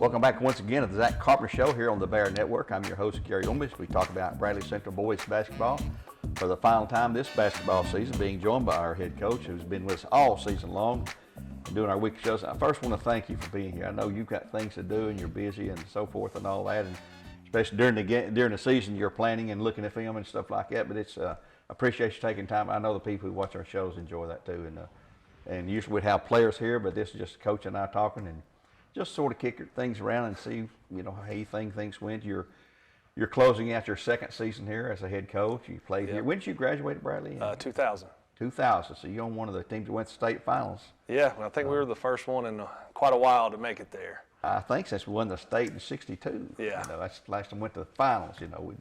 Welcome back once again to the Zach Carpenter Show here on the Bear Network. I'm your host, Gary Ownbey. We talk about Bradley Central boys basketball for the final time this basketball season, being joined by our head coach, who's been with us all season long, doing our weekly shows. I first want to thank you for being here. I know you've got things to do and you're busy and so forth and all that, and especially during the season, you're planning and looking at film and stuff like that. But it's appreciate you taking time. I know the people who watch our shows enjoy that too, and usually we'd have players here, but this is just Coach and I talking and just sort of kick things around and see, how you think things went. You're closing out your second season here as a head coach. You played here. When did you graduate, Bradley? 2000. 2000. So you're on one of the teams that went to state finals. Yeah, I think we were the first one in quite a while to make it there. I think since we won the state in '62. Yeah. That's the last time we went to the finals. We've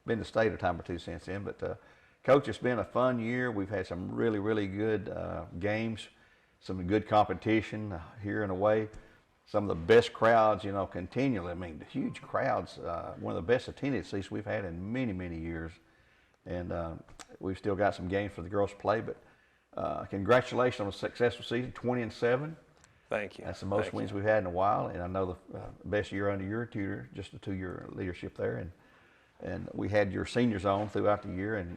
been to state a time or two since then. But Coach, it's been a fun year. We've had some really, really good games, some good competition here and away. Some of the best crowds, continually. I mean, huge crowds. One of the best attended seasons we've had in many, many years. And we've still got some games for the girls to play. But congratulations on a successful season, 20-7. Thank you. That's the most wins we've had in a while. And I know the best year under your tutor, just a 2-year leadership there. And we had your seniors on throughout the year. And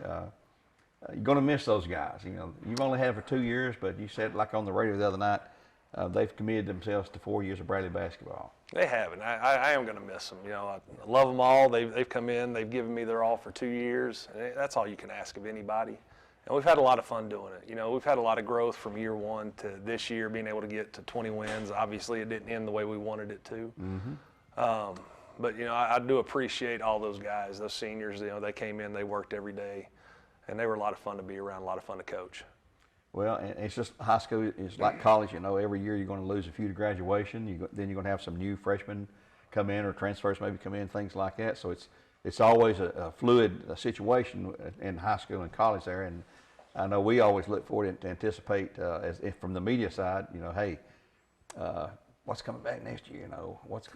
you're going to miss those guys. You've only had it for 2 years, but you said, like on the radio the other night, they've committed themselves to 4 years of Bradley basketball. They have, and I am going to miss them. I love them all. They've come in. They've given me their all for 2 years. And that's all you can ask of anybody. And we've had a lot of fun doing it. We've had a lot of growth from year one to this year, being able to get to 20 wins. Obviously, it didn't end the way we wanted it to. Mm-hmm. But, I do appreciate all those guys, those seniors. They came in, they worked every day, and they were a lot of fun to be around, a lot of fun to coach. Well, and it's just high school. It's like college. Every year you're going to lose a few to graduation. Then you're going to have some new freshmen come in or transfers maybe come in, things like that. So it's always a fluid situation in high school and college there. And I know we always look forward to anticipate from the media side. Hey, what's coming back next year?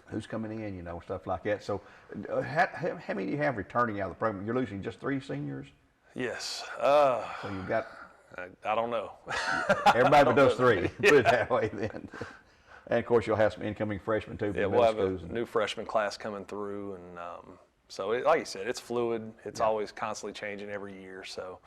Who's coming in? Stuff like that. So how many do you have returning out of the program? You're losing just 3 seniors. Yes. So you've got. I don't know. Everybody but those 3. Put it that way then. And of course, you'll have some incoming freshmen too. Yeah, we'll have a new freshman class coming through, and so like you said, it's fluid. It's always constantly changing every year. So,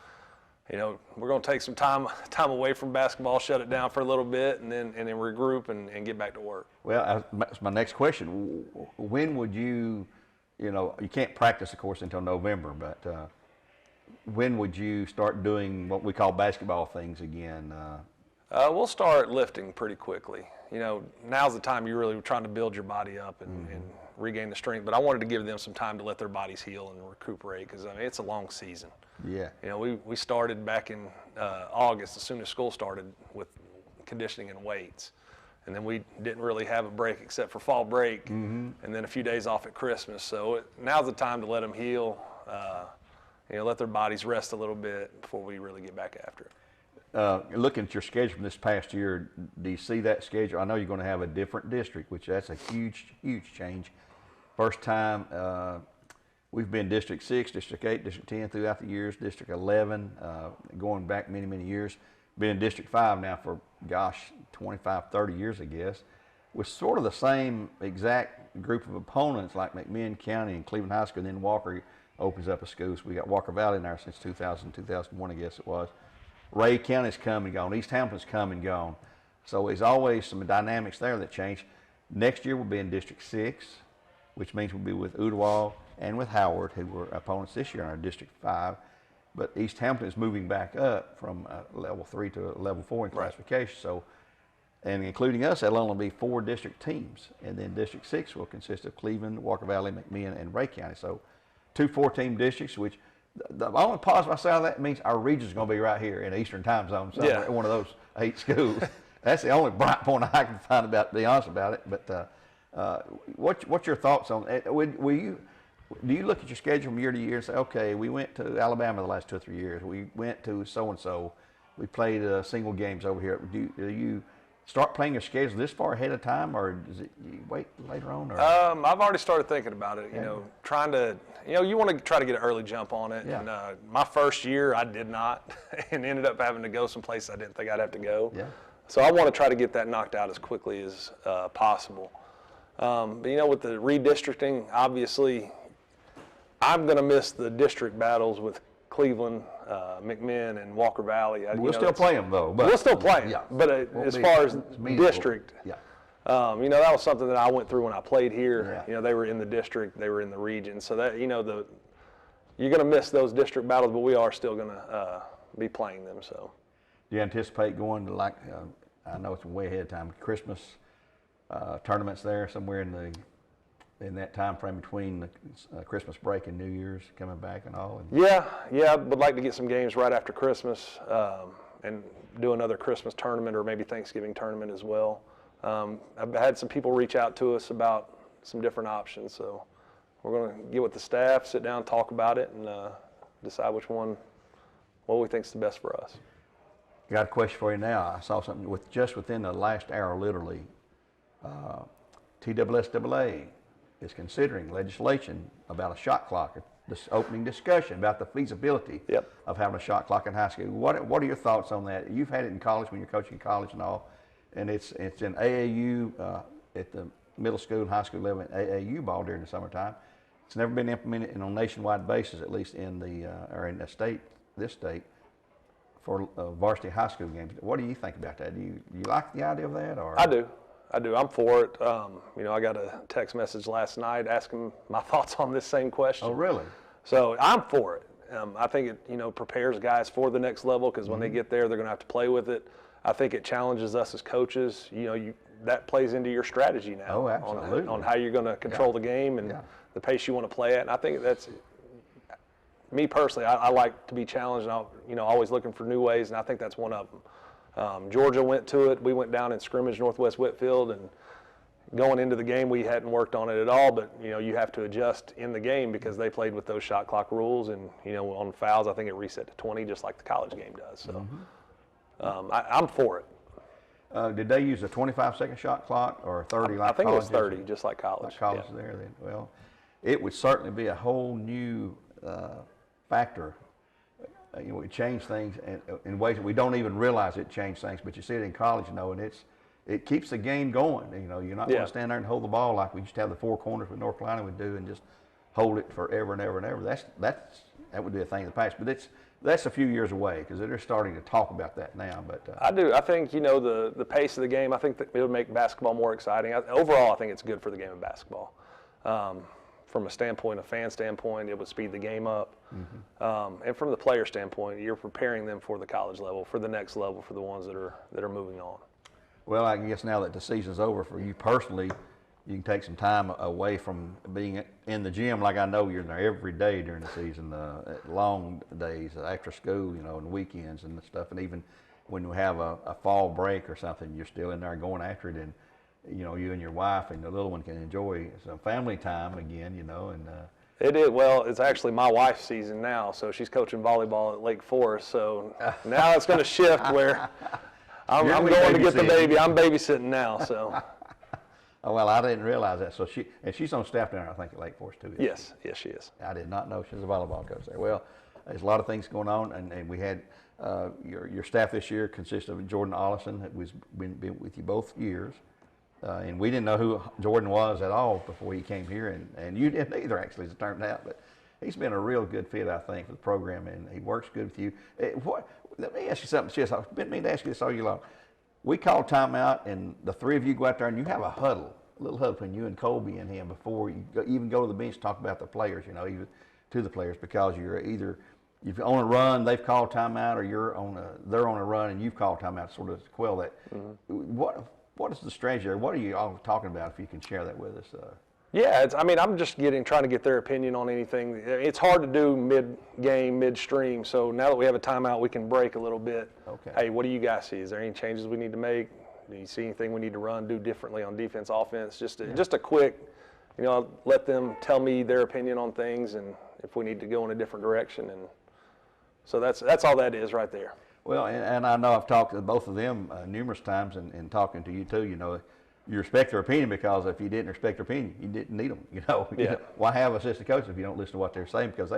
we're going to take some time away from basketball, shut it down for a little bit, and then regroup and get back to work. Well, that's my next question. When would you, you can't practice, of course, until November, but. When would you start doing what we call basketball things again? We'll start lifting pretty quickly. Now's the time you're really trying to build your body up and regain the strength. But I wanted to give them some time to let their bodies heal and recuperate because, it's a long season. Yeah. We started back in August as soon as school started with conditioning and weights. And then we didn't really have a break except for fall break and then a few days off at Christmas. So now's the time to let them heal. Let their bodies rest a little bit before we really get back after it. Looking at your schedule from this past year, do you see that schedule? I know you're going to have a different district, which that's a huge, huge change. First time we've been District 6, District 8, District 10 throughout the years, District 11, going back many, many years. Been in District 5 now for, 25, 30 years, I guess. With sort of the same exact group of opponents like McMinn County and Cleveland High School, and then Walker opens up a school. So we got Walker Valley in there since 2000, 2001, I guess it was. Ray County's come and gone. East Hamilton's come and gone. So there's always some dynamics there that change. Next year we'll be in District 6, which means we'll be with Ooltewah and with Howard, who were opponents this year in our District 5. But East Hamilton is moving back up from level 3 to level 4 in classification. So, and including us, that'll only be 4 district teams. And then District 6 will consist of Cleveland, Walker Valley, McMinn, and Ray County. So 2 4-team districts, which the only positive I say on that means our region is going to be right here in the Eastern Time Zone, somewhere at one of those 8 schools. That's the only bright point I can find about, to be honest about it. But what's your thoughts on it? Do you look at your schedule from year to year and say, okay, we went to Alabama the last 2 or 3 years, we went to so-and-so, we played single games over here. Do you start playing your schedule this far ahead of time, or does it you wait later on? Or? I've already started thinking about it. Trying to, you want to try to get an early jump on it. Yeah. And my first year, I did not, and ended up having to go someplace I didn't think I'd have to go. Yeah. So I want to try to get that knocked out as quickly as possible. But with the redistricting, obviously, I'm going to miss the district battles with Cleveland, McMinn, and Walker Valley. We'll still play them though. But we'll still play them. Yeah. But as far as district, yeah. that was something that I went through when I played here. Yeah. They were in the district, they were in the region. So that you're going to miss those district battles, but we are still going to be playing them. So. Do you anticipate going to I know it's way ahead of time, Christmas tournaments there somewhere in that time frame between the Christmas break and New Year's coming back and all? Yeah, I would like to get some games right after Christmas and do another Christmas tournament or maybe Thanksgiving tournament as well. I've had some people reach out to us about some different options, so we're going to get with the staff, sit down, talk about it, and decide what we think is the best for us. Got a question for you now. I saw something just within the last hour, literally. TSSAA is considering legislation about a shot clock. This opening discussion about the feasibility of having a shot clock in high school. What are your thoughts on that? You've had it in college when you're coaching college and all, and it's in AAU at the middle school and high school level in AAU ball during the summertime. It's never been implemented on a nationwide basis, at least in this state, for varsity high school games. What do you think about that? Do you like the idea of that? Or I do. I'm for it. I got a text message last night asking my thoughts on this same question. Oh, really? So I'm for it. I think it prepares guys for the next level because when they get there, they're going to have to play with it. I think it challenges us as coaches. That plays into your strategy now. Oh, absolutely. On how you're going to control the game and the pace you want to play at. And I think that's me personally. I like to be challenged, and always looking for new ways, and I think that's one of them. Georgia went to it. We went down in scrimmage Northwest Whitfield, and going into the game, we hadn't worked on it at all. But you have to adjust in the game because they played with those shot clock rules, and on fouls, I think it reset to 20, just like the college game does. So I'm for it. Did they use a 25-second shot clock or a 30 like college? I think it was 30, just like college. Like college there, then. Well, it would certainly be a whole new factor. It changed things in ways that we don't even realize it changed things. But you see it in college, and it keeps the game going. You're not going to stand there and hold the ball like we used to have the four corners with North Carolina would do and just hold it forever and ever and ever. That would be a thing of the past. But that's a few years away because they're starting to talk about that now. But I do. I think the pace of the game. I think that it would make basketball more exciting. Overall, I think it's good for the game of basketball. From a fan standpoint, it would speed the game up. And from the player standpoint, you're preparing them for the college level, for the next level, for the ones that are moving on. Well, I guess now that the season's over for you personally, you can take some time away from being in the gym like I know you're in there every day during the season, long days after school, and weekends and stuff. And even when you have a fall break or something, you're still in there going after it. And you and your wife and the little one can enjoy some family time again, and It is. Well, it's actually my wife's season now, so she's coaching volleyball at Lake Forest. So now it's going to shift where I'm going to get the baby. I'm babysitting now. So. Oh, well, I didn't realize that. So she's on staff down there, I think, at Lake Forest too. Yes, she is. I did not know she was a volleyball coach there. Well, there's a lot of things going on, and we had your staff this year consists of Jordan Ollison, who's been with you both years. And we didn't know who Jordan was at all before he came here, and you didn't either, actually, as it turned out. But he's been a real good fit, I think, for the program, and he works good with you. Let me ask you something, Chris. I've been meaning to ask you this all year long. We call timeout, and the three of you go out there, and you have a little huddle between you and Colby and him before you even go to the bench to talk about the players, even to the players, because you're either if you're on a run, they've called timeout, or they're on a run, and you've called timeout, sort of to quell that. What is the strategy there? What are you all talking about, if you can share that with us? Yeah, I'm just trying to get their opinion on anything. It's hard to do mid-game, midstream, so now that we have a timeout, we can break a little bit. Okay. Hey, what do you guys see? Is there any changes we need to make? Do you see anything we need to do differently on defense, offense? Just a quick, let them tell me their opinion on things and if we need to go in a different direction. And so that's all that is right there. Well, and I know I've talked to both of them numerous times, and talking to you too. You respect their opinion, because if you didn't respect their opinion, you didn't need them. Yeah. Why have assistant coaches if you don't listen to what they're saying? Because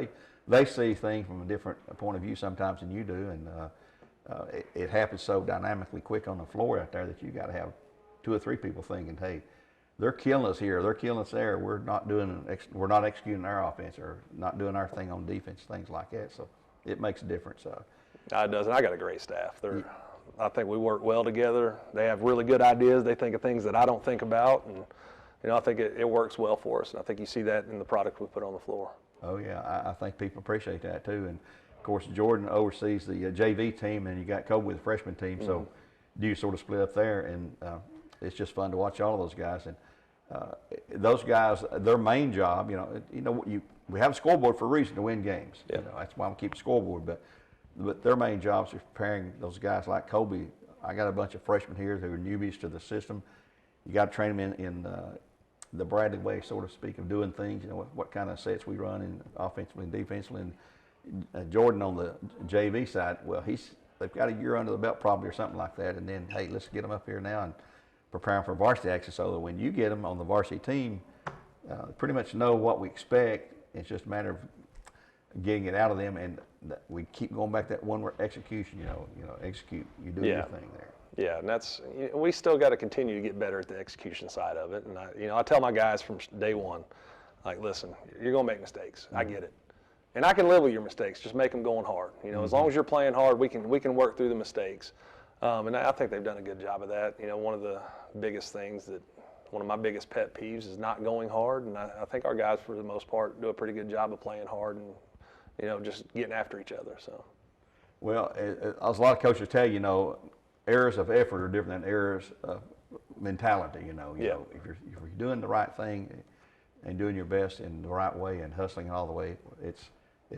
they see things from a different point of view sometimes than you do, and it happens so dynamically quick on the floor out there that you got to have two or three people thinking, hey, they're killing us here, they're killing us there. We're not executing our offense or not doing our thing on defense, things like that. So it makes a difference. It does, and I got a great staff. I think we work well together. They have really good ideas. They think of things that I don't think about, and I think it works well for us. And I think you see that in the product we put on the floor. Oh yeah, I think people appreciate that too. And of course, Jordan oversees the JV team, and you got Kobe with the freshman team. Mm-hmm. So you sort of split up there, and it's just fun to watch all of those guys. And those guys, their main job, we have a scoreboard for a reason, to win games. Yeah. That's why we keep a scoreboard. But their main jobs are preparing those guys like Kobe. I got a bunch of freshmen here who are newbies to the system. You got to train them in the Bradley way, so to speak, of doing things. What kind of sets we run in offensively and defensively. And Jordan on the JV side, well, they've got a year under the belt probably or something like that. And then, hey, let's get them up here now and prepare them for varsity action, so that when you get them on the varsity team, pretty much know what we expect. It's just a matter of getting it out of them, and we keep going back to that one word, execution. Execute. You do your thing there. Yeah, and we still got to continue to get better at the execution side of it. And I tell my guys from day one, like, listen, you're gonna make mistakes. I get it, and I can live with your mistakes. Just make them going hard. As long as you're playing hard, we can work through the mistakes. And I think they've done a good job of that. One of the biggest things one of my biggest pet peeves is not going hard, and I think our guys, for the most part, do a pretty good job of playing hard and just getting after each other. So, well, as a lot of coaches tell you, errors of effort are different than errors of mentality. If you're doing the right thing and doing your best in the right way and hustling all the way, it's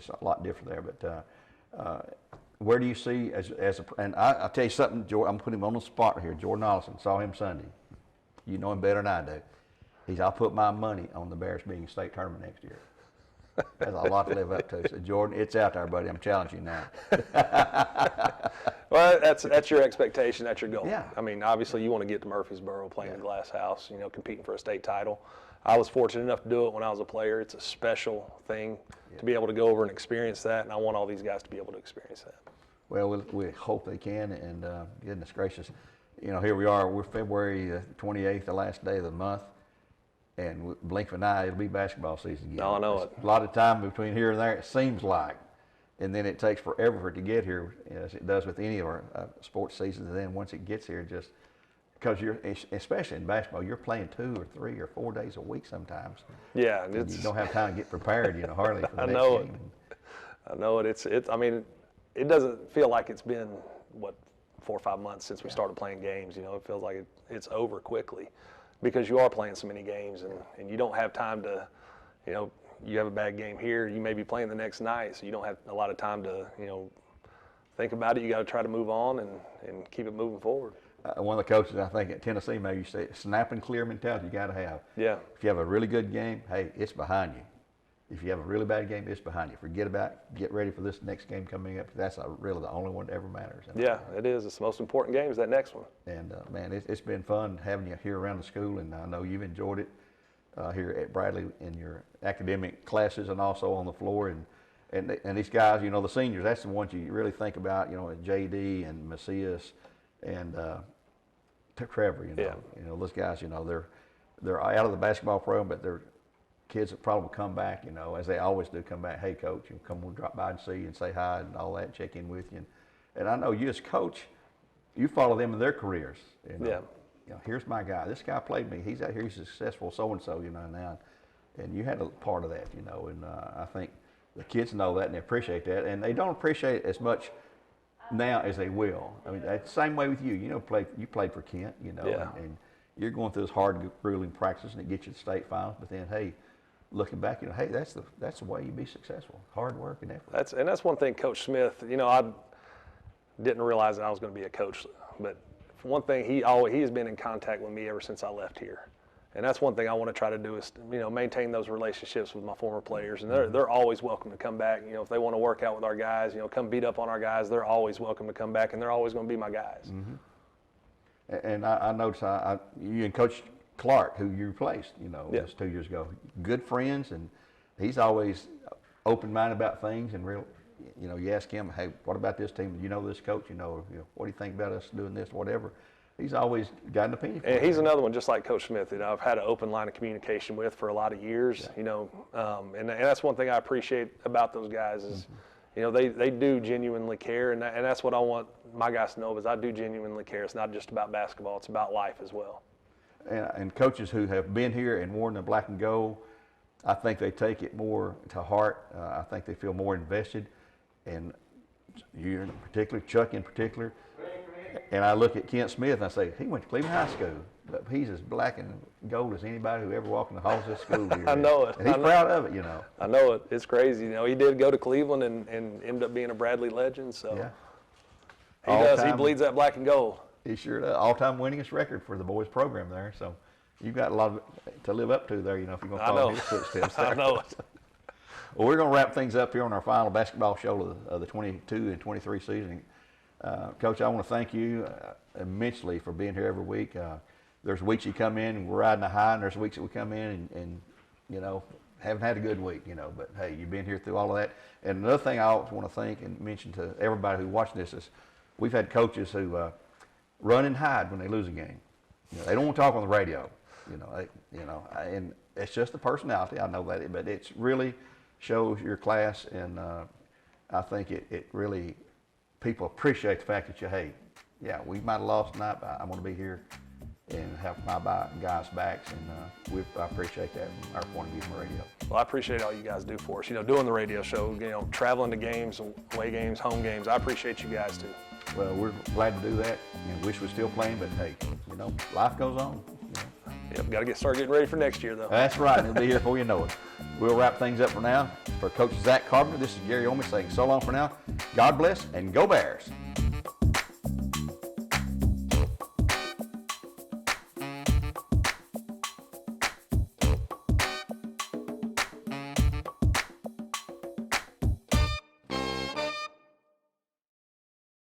a lot different there. But where do you see and I'll tell you something, I'm putting him on the spot here. Jordan Allison, saw him Sunday. You know him better than I do. I'll put my money on the Bears being a state tournament next year. That's a lot to live up to. So Jordan, it's out there, buddy. I'm challenging you now. Well, that's your expectation. That's your goal. Yeah. I mean, obviously, you want to get to Murfreesboro, playing the Glass House, competing for a state title. I was fortunate enough to do it when I was a player. It's a special thing to be able to go over and experience that, and I want all these guys to be able to experience that. Well, we hope they can, and goodness gracious, here we are. We're February 28th, the last day of the month. And blink of an eye, it'll be basketball season again. No, I know it. A lot of time between here and there, it seems like. And then it takes forever for it to get here, as it does with any of our sports seasons. And then once it gets here, just because especially in basketball, you're playing 2 or 3 or 4 days a week sometimes. Yeah. And you don't have time to get prepared, hardly for the next game. I know it. I mean, it doesn't feel like it's been, 4 or 5 months since we started playing games. It feels like it's over quickly, because you are playing so many games, and you don't have time to, you have a bad game here, you may be playing the next night, so you don't have a lot of time to, think about it. You got to try to move on and keep it moving forward. One of the coaches, I think, at Tennessee, maybe you say, snap and clear mentality you got to have. Yeah. If you have a really good game, hey, it's behind you. If you have a really bad game, it's behind you. Forget about it. Get ready for this next game coming up. That's really the only one that ever matters. Yeah, it is. It's the most important game is that next one. And, man, it's been fun having you here around the school, and I know you've enjoyed it here at Bradley in your academic classes and also on the floor. And these guys, the seniors, that's the ones you really think about, J.D. and Macias and Trevor, Yeah. Those guys, they're out of the basketball program, but they're kids that probably come back, as they always do, come back, hey, coach, come on, drop by and see you and say hi and all that, check in with you. And I know you as coach, you follow them in their careers. Yeah. Here's my guy. This guy played me. He's out here. He's successful so-and-so, now. And you had a part of that, and I think the kids know that and they appreciate that. And they don't appreciate it as much now as they will. I mean, it's the same way with you. You played for Kent, Yeah. and you're going through this hard, grueling practice and it gets you to state finals. But then, hey, looking back, hey, that's the way you be successful. Hard work and effort. That's one thing, Coach Smith. I didn't realize that I was going to be a coach, but for one thing, he has been in contact with me ever since I left here, and that's one thing I want to try to do is maintain those relationships with my former players, and they're always welcome to come back. If they want to work out with our guys, come beat up on our guys, they're always welcome to come back, and they're always going to be my guys. Mm-hmm. And I noticed you and Coach Clark, who you replaced, Yes. just 2 years ago, good friends, and he's always open-minded about things and real. You ask him, hey, what about this team? You know this coach? What do you think about us doing this, whatever? he's always got an opinion. And he's another one, just like Coach Smith, that I've had an open line of communication with for a lot of years. You know, and that's one thing I appreciate about those guys is, you know, they do genuinely care, and that's what I want my guys to know is I do genuinely care. It's not just about basketball; it's about life as well. And coaches who have been here and worn the black and gold, I think they take it more to heart. I think they feel more invested, and you in particular, Chuck in particular. And I look at Kent Smith and I say, he went to Cleveland High School, but he's as black and gold as anybody who ever walked in the halls of this school here. I know it. And he's proud of it, you know. I know it. It's crazy. You know, he did go to Cleveland and ended up being a Bradley legend. So Yeah. he does. He bleeds that black and gold. He sure does. All-time winningest record for the boys program there. So you've got a lot to live up to there, you know, if you're going to follow his footsteps there. I know it. Well, we're going to wrap things up here on our final basketball show of the 22 and 23 season. Coach, I want to thank you immensely for being here every week. There's weeks you come in and we're riding a high, and there's weeks that we come in and you know, haven't had a good week, you know. But, hey, you've been here through all of that. And another thing I always want to thank and mention to everybody who's watching this is we've had coaches who run and hide when they lose a game. You know, they don't want to talk on the radio, and it's just the personality. I know that, but it's really shows your class, and I think it really, people appreciate the fact that we might have lost tonight, but I'm going to be here and have my guys' backs, and I appreciate that from our point of view from the radio. Well, I appreciate all you guys do for us. You know, doing the radio show, you know, traveling to games, away games, home games. I appreciate you guys too. Well, we're glad to do that, and wish we were still playing, but hey, you know, life goes on. You know. Yep, got to start getting ready for next year, though. That's right, and it'll be here before you know it. We'll wrap things up for now. For Coach Zach Carpenter, this is Gary Ownbey saying so long for now. God bless, and go Bears.